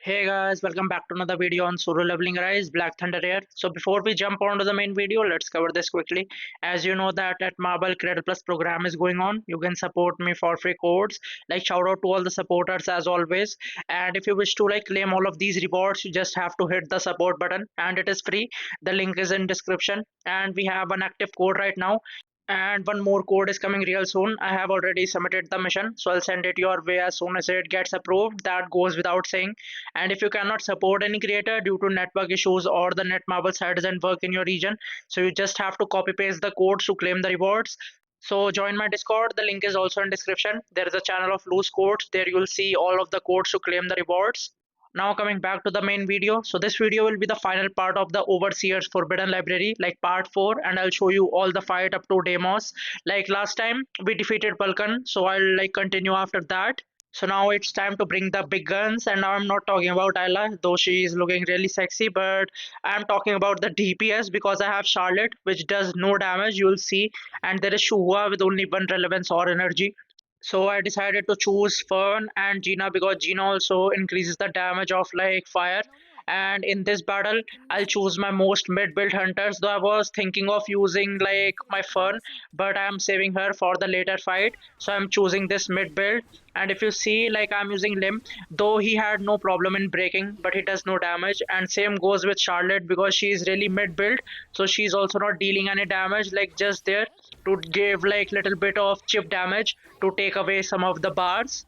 Hey guys, welcome back to another video on solo leveling rise Black Thunder here. So before we jump onto the main video, let's cover this quickly. As you know that at Marble Credit Plus program is going on, you can support me for free codes. Like shout out to all the supporters as always. And if you wish to like claim all of these rewards, you just have to hit the support button and it is free. The link is in description and we have an active code right now and one more code is coming real soon. I have already submitted the mission, so I'll send it your way as soon as it gets approved. That goes without saying. And if you cannot support any creator due to network issues or the netmarble site doesn't work in your region, so you just have to copy paste the codes to claim the rewards. So join my Discord. The link is also in description. There is a channel of loose codes. There you'll see all of the codes to claim the rewards. Now coming back to the main video. So this video will be the final part of the Overseer's Forbidden Library, like part 4, and I'll show you all the fight up to Deimos. Like last time we defeated Vulcan, so I'll like continue after that. So now it's time to bring the big guns, and now I'm not talking about Ayla, though she is looking really sexy, but I'm talking about the DPS because I have Charlotte, which does no damage, you'll see, and there is Shuhua with only one relevance or energy. So I decided to choose Fern and Gina because Gina also increases the damage of like fire. And in this battle, I'll choose my most mid-build hunters. Though I was thinking of using like my Fern, but I'm saving her for the later fight. So I'm choosing this mid-build. And if you see, like I'm using Lim, though he had no problem in breaking, but he does no damage. And same goes with Charlotte because she is really mid-build, so she's also not dealing any damage. Like just there to give like little bit of chip damage to take away some of the bars.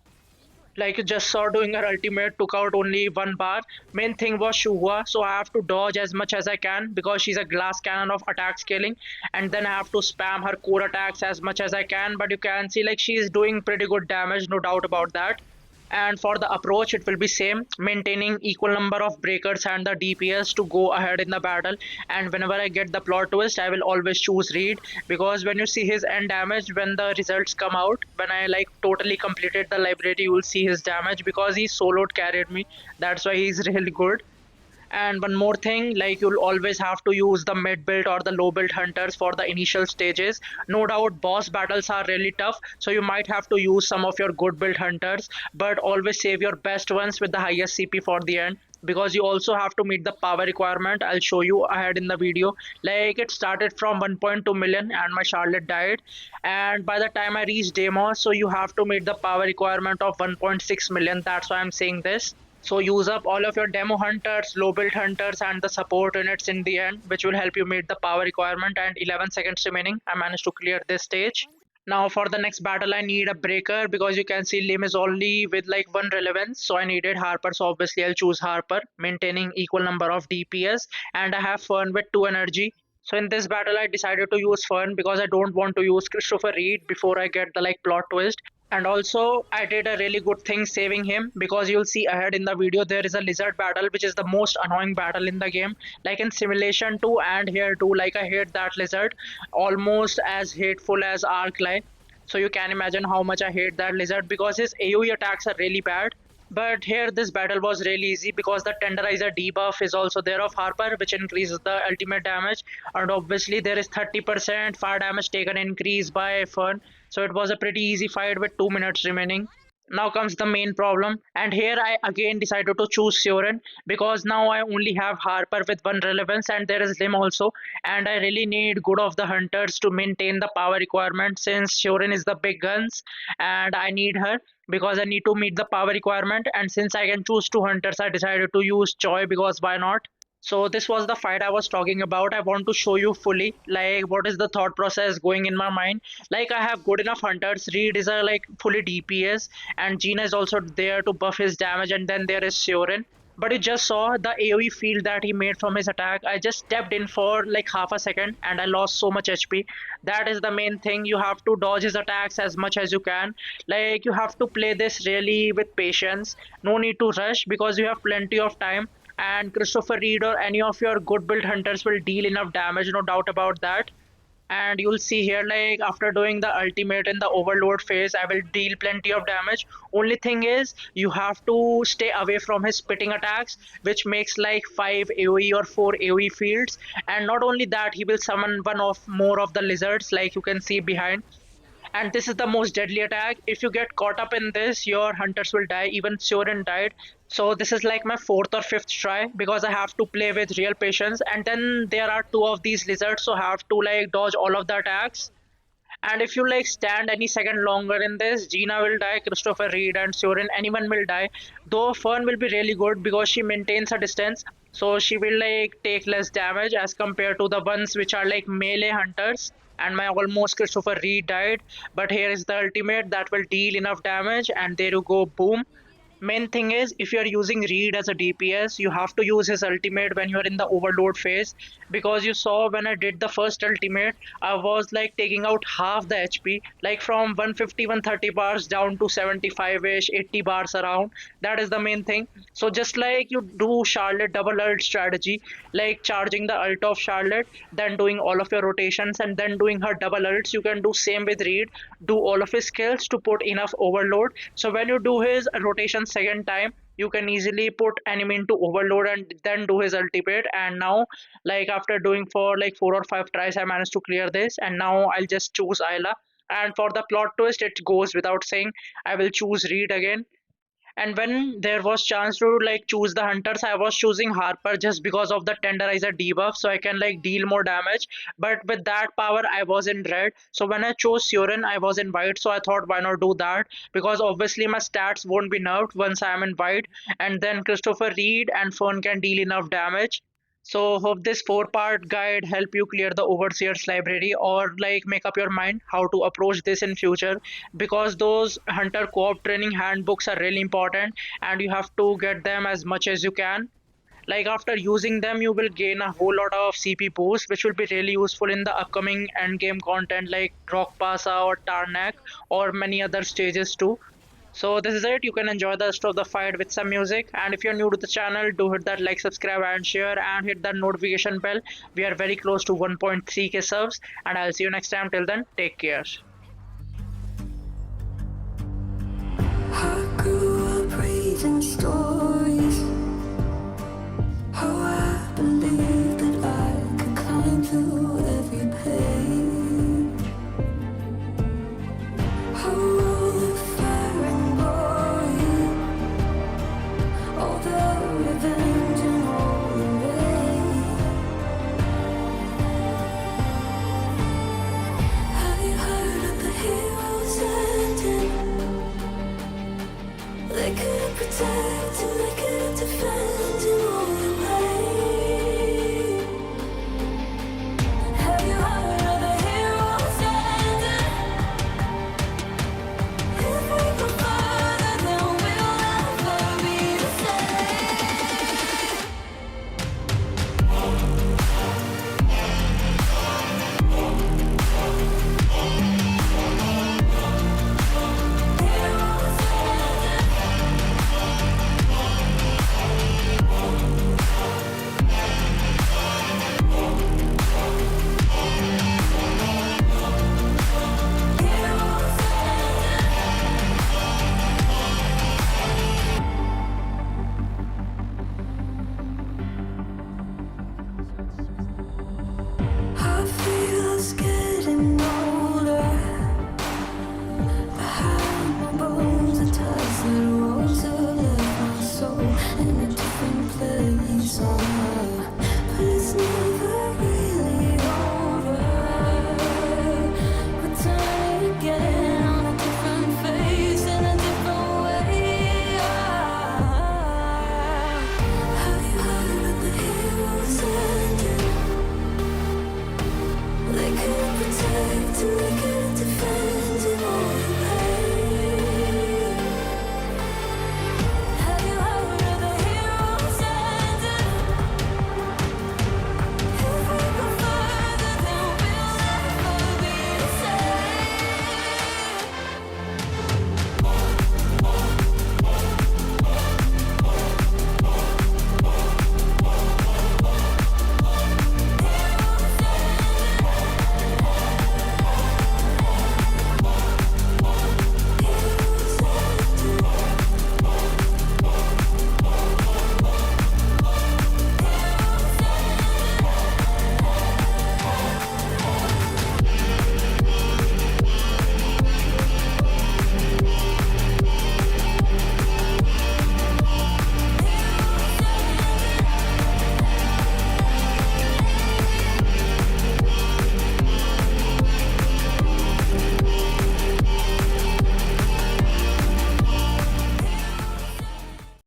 Like you just saw doing her ultimate took out only one bar. Main thing was Shuhua, so I have to dodge as much as I can because she's a glass cannon of attack scaling, and then I have to spam her core attacks as much as I can. But you can see like she is doing pretty good damage, no doubt about that. And for the approach it will be same, maintaining equal number of breakers and the DPS to go ahead in the battle. And whenever I get the plot twist, I will always choose Reed because when you see his end damage, when the results come out, when I like totally completed the library, you will see his damage because he soloed carried me. That's why he's really good. And one more thing, like you'll always have to use the mid build or the low build hunters for the initial stages. No doubt boss battles are really tough, so you might have to use some of your good build hunters, but always save your best ones with the highest CP for the end because you also have to meet the power requirement. I'll show you ahead in the video. Like it started from 1.2 million and my Charlotte died, and by the time I reached Deimos, so you have to meet the power requirement of 1.6 million. That's why I'm saying this. So use up all of your demo hunters, low build hunters, and the support units in the end, which will help you meet the power requirement. And 11 seconds remaining. I managed to clear this stage. Now for the next battle, I need a breaker because you can see Lim is only with like one relevance. So I needed Harper. So obviously I'll choose Harper, maintaining equal number of DPS. And I have Fern with 2 energy. So in this battle, I decided to use Fern because I don't want to use Christopher Reed before I get the like plot twist. And also, I did a really good thing saving him because you'll see ahead in the video there is a lizard battle which is the most annoying battle in the game. Like in Simulation 2 and here too, like I hate that lizard almost as hateful as Arclight. So you can imagine how much I hate that lizard because his AoE attacks are really bad. But here this battle was really easy because the tenderizer debuff is also there of Harper, which increases the ultimate damage, and obviously there is 30% fire damage taken increase by Fern. So it was a pretty easy fight with 2 minutes remaining. Now comes the main problem, and here I again decided to choose Sioran because now I only have Harper with one relevance and there is Lim also, and I really need good of the hunters to maintain the power requirement since Sioran is the big guns and I need her because I need to meet the power requirement. And since I can choose two hunters, I decided to use Choi because why not? So this was the fight I was talking about. I want to show you fully like what is the thought process going in my mind. Like I have good enough hunters. Reed is a like fully DPS and Gina is also there to buff his damage, and then there is Sioran. But you just saw the AoE field that he made from his attack. I just stepped in for like half a second and I lost so much HP. That is the main thing. You have to dodge his attacks as much as you can. Like you have to play this really with patience. No need to rush because you have plenty of time, and Christopher Reed or any of your good build hunters will deal enough damage, no doubt about that. And you'll see here like after doing the ultimate in the overload phase, I will deal plenty of damage. Only thing is you have to stay away from his spitting attacks, which makes like 5 AoE or 4 AoE fields. And not only that, he will summon one of more of the lizards like you can see behind, and this is the most deadly attack. If you get caught up in this, your hunters will die. Even Sioran died. So this is like my fourth or fifth try because I have to play with real patience. And then there are two of these lizards, so I have to like dodge all of the attacks. And if you like stand any second longer in this, Gina will die, Christopher Reed and Surin, anyone will die. Though Fern will be really good because she maintains her distance, so she will like take less damage as compared to the ones which are like melee hunters. And my almost Christopher Reed died, but here is the ultimate that will deal enough damage, and there you go, boom. Main thing is, if you are using Reed as a DPS, you have to use his ultimate when you are in the overload phase, because you saw when I did the first ultimate, I was like taking out half the HP, like from 150 130 bars down to 75ish 80 bars around. That is the main thing. So just like you do Charlotte double ult strategy, like charging the ult of Charlotte, then doing all of your rotations and then doing her double ults, you can do same with Reed. Do all of his skills to put enough overload, so when you do his rotation second time, you can easily put enemy into overload and then do his ultimate. And now, like after doing for like 4 or 5 tries, I managed to clear this, and now I'll just choose Ayla. And for the plot twist, it goes without saying, I will choose Reed again. And when there was chance to like choose the hunters, I was choosing Harper just because of the tenderizer debuff, so I can like deal more damage. But with that power, I was in red. So when I chose Surin, I was in white. So I thought, why not do that? Because obviously my stats won't be nerfed once I'm in white. And then Christopher Reed and Fern can deal enough damage. So hope this four-part guide help you clear the Overseer's library, or like make up your mind how to approach this in future, because those hunter co-op training handbooks are really important and you have to get them as much as you can. Like after using them, you will gain a whole lot of CP boost, which will be really useful in the upcoming end game content like Rock Pasa or Tarnak or many other stages too. So this is it. You can enjoy the rest of the fight with some music. And if you're new to the channel, do hit that like, subscribe, and share, and hit that notification bell. We are very close to 1.3k subs, and I'll see you next time. Till then, take care. I grew up reading stories, how I believed that I could climb through every page. How all the fire and glory, all the revenge and all the rain. Have you heard of the heroes ending? They couldn't protect and they couldn't defend in all the way. Have you heard of the heroes ending? If we go further, then we'll never be the same. Heroes ending. Heroes ending. I feel us getting older. Behind my bones, the ties that rose to left my soul in a different place.